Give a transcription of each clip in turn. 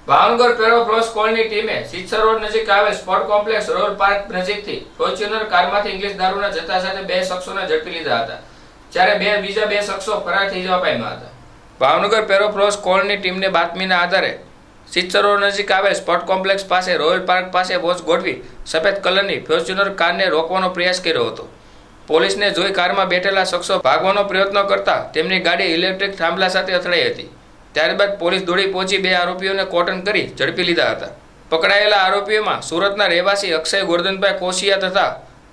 ભાવનગર પેરો ફ્લોસ કોલની ટીમે સિત્સર રોડ નજીક આવેલ સ્પોર્ટ કોમ્પ્લેક્સ રોયલ પાર્ક નજીકથી ફોર્ચ્યુનર કારમાંથી ઇંગ્લિશ દારૂના જથ્થા સાથે બે શખ્સોને ઝડપી લીધા હતા, જ્યારે બીજા બે શખ્સો ફરાર થઈ જવા પામ્યા હતા. ભાવનગર પેરો ફ્લોસ કોલની ટીમને બાતમીના આધારે સિત્સર રોડ નજીક આવેલ સ્પોર્ટ કોમ્પ્લેક્સ પાસે રોયલ પાર્ક પાસે વોચ ગોઠવી સફેદ કલરની ફોર્ચ્યુનર કારને રોકવાનો પ્રયાસ કર્યો હતો. પોલીસને જોઈ કારમાં બેઠેલા શખ્સો ભાગવાનો પ્રયત્ન કરતા તેમની ગાડી ઇલેક્ટ્રિક થાંભલા સાથે અથડાઈ હતી. ત્યારબાદ પોલીસ દોડી પહોંચી બે આરોપીઓને કોટન કરી ઝડપી લીધા હતા. પકડાયેલા આરોપીઓમાં સુરતના રહેવાસી અક્ષય ગોરધનભાઈ કોશિયા તથા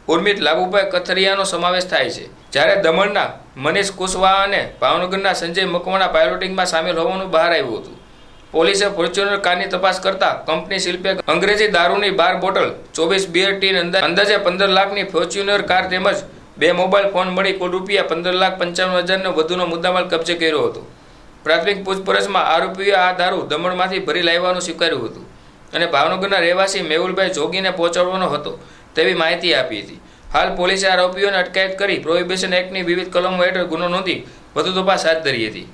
ઉર્મિત લાભુભાઈ કથરિયાનો સમાવેશ થાય છે, જ્યારે દમણના મનીષ કુશવાહા અને ભાવનગરના સંજય મકવાણા પાયલોટિંગમાં સામેલ હોવાનું બહાર આવ્યું હતું. પોલીસે ફોર્ચ્યુનર કારની તપાસ કરતા કંપની શિલ્પે અંગ્રેજી દારૂની 12 બોટલ, 24 બિયર ટીન, અંદાજે 15 લાખની ફોર્ચ્યુનર કાર તેમજ બે મોબાઈલ ફોન મળી કુલ રૂપિયા 15,55,000નો વધુનો મુદ્દામાલ કબજે કર્યો હતો. પ્રાથમિક પૂછપરછમાં આરોપીઓએ આ દારૂ દમણમાંથી ભરી લાવવાનું સ્વીકાર્યું હતું અને ભાવનગરના રહેવાસી મેહુલભાઈ જોગીને પહોંચાડવાનો હતો તેવી માહિતી આપી હતી. હાલ પોલીસે આરોપીઓને અટકાયત કરી પ્રોહિબિશન એક્ટની વિવિધ કલમો હેઠળ ગુનો નોંધી વધુ તપાસ હાથ ધરી હતી.